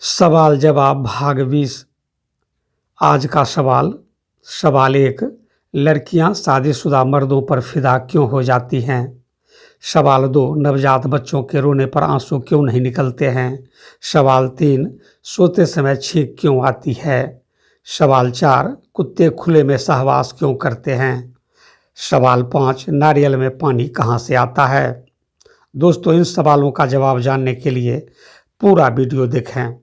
सवाल जवाब भाग 20। आज का सवाल। सवाल 1। लड़कियां शादीशुदा मर्दों पर फिदा क्यों हो जाती हैं? सवाल 2। नवजात बच्चों के रोने पर आंसू क्यों नहीं निकलते हैं? सवाल 3। सोते समय छींक क्यों आती है? सवाल 4। कुत्ते खुले में सहवास क्यों करते हैं? सवाल 5। नारियल में पानी कहाँ से आता है? दोस्तों, इन सवालों का जवाब जानने के लिए पूरा वीडियो देखें।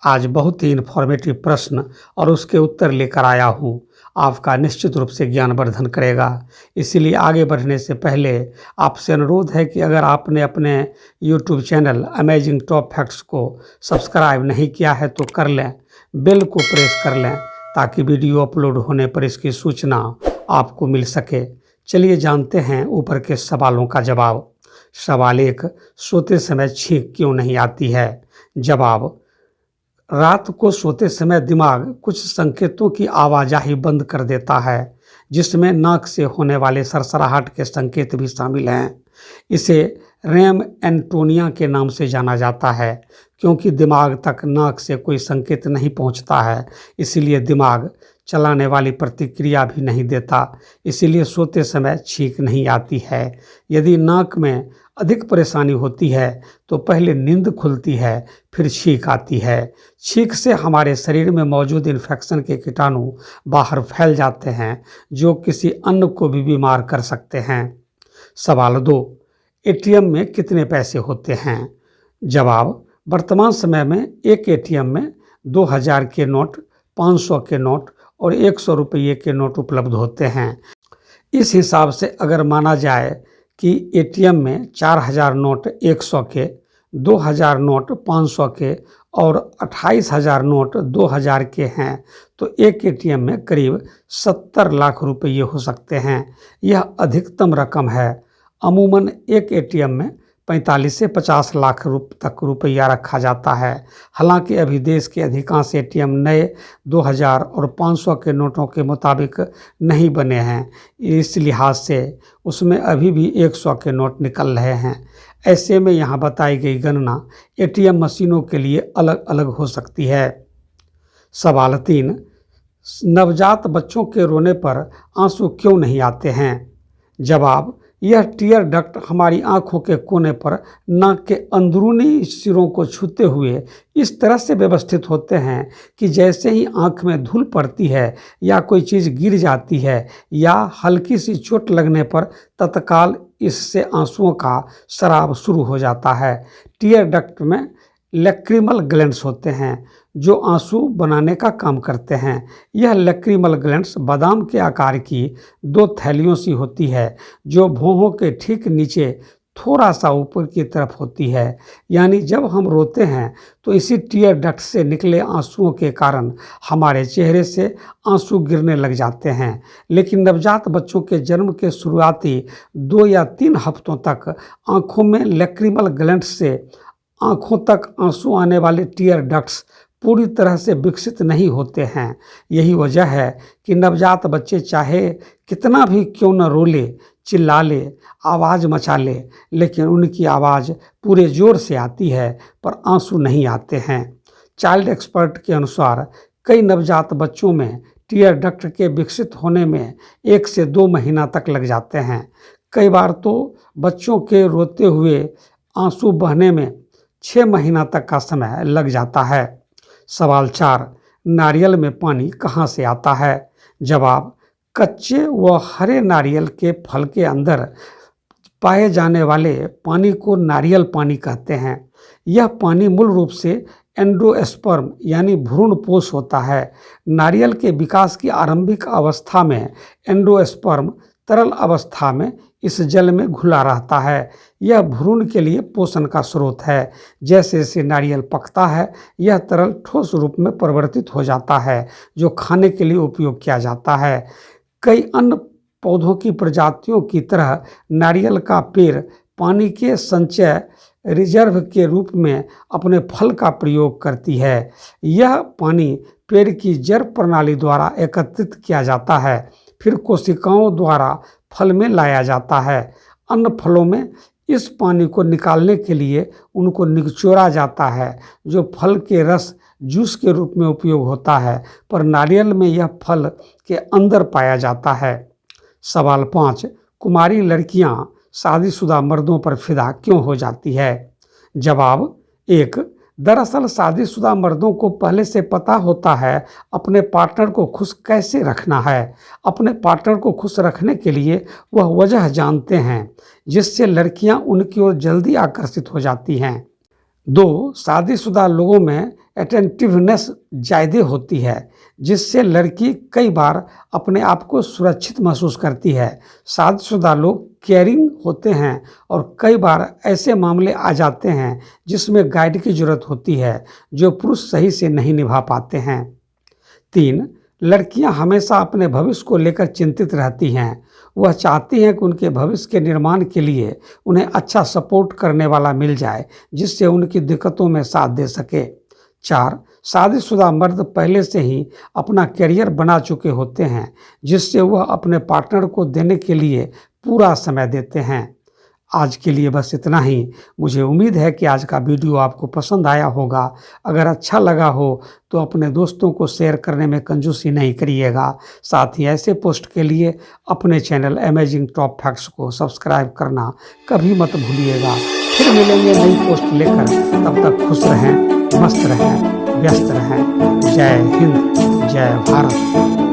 आज बहुत ही इन्फॉर्मेटिव प्रश्न और उसके उत्तर लेकर आया हूँ। आपका निश्चित रूप से ज्ञानवर्धन करेगा। इसीलिए आगे बढ़ने से पहले आपसे अनुरोध है कि अगर आपने अपने YouTube channel amazing top facts को सब्सक्राइब नहीं किया है तो कर लें, बेल को प्रेस कर लें ताकि वीडियो अपलोड होने पर इसकी सूचना आपको मिल सके। चलिए जानते हैं ऊपर के सवालों का जवाब। सवाल 1। सोते समय छींक क्यों नहीं आती है? जवाब। रात को सोते समय दिमाग कुछ संकेतों की आवाजाही बंद कर देता है, जिसमें नाक से होने वाले सरसराहट के संकेत भी शामिल हैं। इसे रैम एंटोनिया के नाम से जाना जाता है, क्योंकि दिमाग तक नाक से कोई संकेत नहीं पहुंचता है, इसलिए दिमाग चलाने वाली प्रतिक्रिया भी नहीं देता। इसीलिए सोते समय छींक नहीं आती है। यदि नाक में अधिक परेशानी होती है तो पहले नींद खुलती है, फिर छींक आती है। छींक से हमारे शरीर में मौजूद इन्फेक्शन के कीटाणु बाहर फैल जाते हैं, जो किसी अन्य को भी बीमार कर सकते हैं। सवाल 2। एटीएम में कितने पैसे होते हैं? जवाब। वर्तमान समय में एक एटीएम में 2000 के नोट, 500 के नोट और 100 रुपये के नोट उपलब्ध होते हैं। इस हिसाब से अगर माना जाए कि एटीएम में 4000 नोट 100 के, 2000 नोट 500 के और 28000 नोट 2000 के हैं, तो एक एटीएम में करीब 70 लाख रुपये हो सकते हैं। यह अधिकतम रकम है। अमूमन एक एटीएम में 45 से 50 लाख तक रुपया रखा जाता है। हालांकि अभी देश के अधिकांश एटीएम नए 2000 और 500 के नोटों के मुताबिक नहीं बने हैं। इस लिहाज से उसमें अभी भी 100 के नोट निकल रहे हैं। ऐसे में यहाँ बताई गई गणना एटीएम मशीनों के लिए अलग अलग हो सकती है। सवाल 3। नवजात बच्चों के रोने पर आंसू क्यों नहीं आते हैं? जवाब। यह टीयर डक्ट हमारी आंखों के कोने पर नाक के अंदरूनी सिरों को छूते हुए इस तरह से व्यवस्थित होते हैं कि जैसे ही आंख में धूल पड़ती है या कोई चीज़ गिर जाती है या हल्की सी चोट लगने पर तत्काल इससे आंसुओं का स्राव शुरू हो जाता है। टीयर डक्ट में लैक्रिमल ग्लैंड्स होते हैं जो आंसू बनाने का काम करते हैं। यह लैक्रिमल ग्लैंड्स बादाम के आकार की 2 थैलियों सी होती है, जो भौहों के ठीक नीचे थोड़ा सा ऊपर की तरफ होती है। यानी जब हम रोते हैं तो इसी टीयर डक्ट से निकले आंसुओं के कारण हमारे चेहरे से आंसू गिरने लग जाते हैं। लेकिन नवजात बच्चों के जन्म के शुरुआती 2 या 3 हफ्तों तक आंखों में लैक्रिमल ग्लैंड्स से आंखों तक आंसू आने वाले टीयर डक्ट्स पूरी तरह से विकसित नहीं होते हैं। यही वजह है कि नवजात बच्चे चाहे कितना भी क्यों न रो ले, चिल्ला ले, आवाज़ मचा ले, लेकिन उनकी आवाज़ पूरे जोर से आती है पर आंसू नहीं आते हैं। चाइल्ड एक्सपर्ट के अनुसार कई नवजात बच्चों में टीयर डक्ट के विकसित होने में 1 से 2 महीना तक लग जाते हैं। कई बार तो बच्चों के रोते हुए आंसू बहने में 6 महीना तक का समय लग जाता है। सवाल 4। नारियल में पानी कहाँ से आता है? जवाब। कच्चे व हरे नारियल के फल के अंदर पाए जाने वाले पानी को नारियल पानी कहते हैं। यह पानी मूल रूप से एंडोस्पर्म यानी भ्रूणपोष होता है। नारियल के विकास की आरंभिक अवस्था में एंडोस्पर्म तरल अवस्था में इस जल में घुला रहता है। यह भ्रूण के लिए पोषण का स्रोत है। जैसे जैसे नारियल पकता है, यह तरल ठोस रूप में परिवर्तित हो जाता है, जो खाने के लिए उपयोग किया जाता है। कई अन्य पौधों की प्रजातियों की तरह नारियल का पेड़ पानी के संचय रिजर्व के रूप में अपने फल का प्रयोग करती है। यह पानी पेड़ की जड़ प्रणाली द्वारा एकत्रित किया जाता है, फिर कोशिकाओं द्वारा फल में लाया जाता है। अन्य फलों में इस पानी को निकालने के लिए उनको निचोड़ा जाता है, जो फल के रस जूस के रूप में उपयोग होता है, पर नारियल में यह फल के अंदर पाया जाता है। सवाल 5, कुमारी लड़कियां शादीशुदा मर्दों पर फिदा क्यों हो जाती है? जवाब 1, दरअसल शादीशुदा मर्दों को पहले से पता होता है अपने पार्टनर को खुश कैसे रखना है। अपने पार्टनर को खुश रखने के लिए वह वजह जानते हैं, जिससे लड़कियां उनकी ओर जल्दी आकर्षित हो जाती हैं। 2, शादीशुदा लोगों में अटेंटिवनेस ज़्यादा होती है, जिससे लड़की कई बार अपने आप को सुरक्षित महसूस करती है। शादीशुदा लोग केयरिंग होते हैं और कई बार ऐसे मामले आ जाते हैं जिसमें गाइड की ज़रूरत होती है, जो पुरुष सही से नहीं निभा पाते हैं। 3, लड़कियां हमेशा अपने भविष्य को लेकर चिंतित रहती हैं। वह चाहती हैं कि उनके भविष्य के निर्माण के लिए उन्हें अच्छा सपोर्ट करने वाला मिल जाए, जिससे उनकी दिक्कतों में साथ दे सके। 4, शादीशुदा मर्द पहले से ही अपना करियर बना चुके होते हैं, जिससे वह अपने पार्टनर को देने के लिए पूरा समय देते हैं। आज के लिए बस इतना ही। मुझे उम्मीद है कि आज का वीडियो आपको पसंद आया होगा। अगर अच्छा लगा हो तो अपने दोस्तों को शेयर करने में कंजूसी नहीं करिएगा। साथ ही ऐसे पोस्ट के लिए अपने चैनल अमेजिंग टॉप फैक्ट्स को सब्सक्राइब करना कभी मत भूलिएगा। फिर मिलेंगे नई पोस्ट लेकर, तब तक खुश रहें, मस्त रहें, व्यस्त रहें। जय हिंद, जय भारत।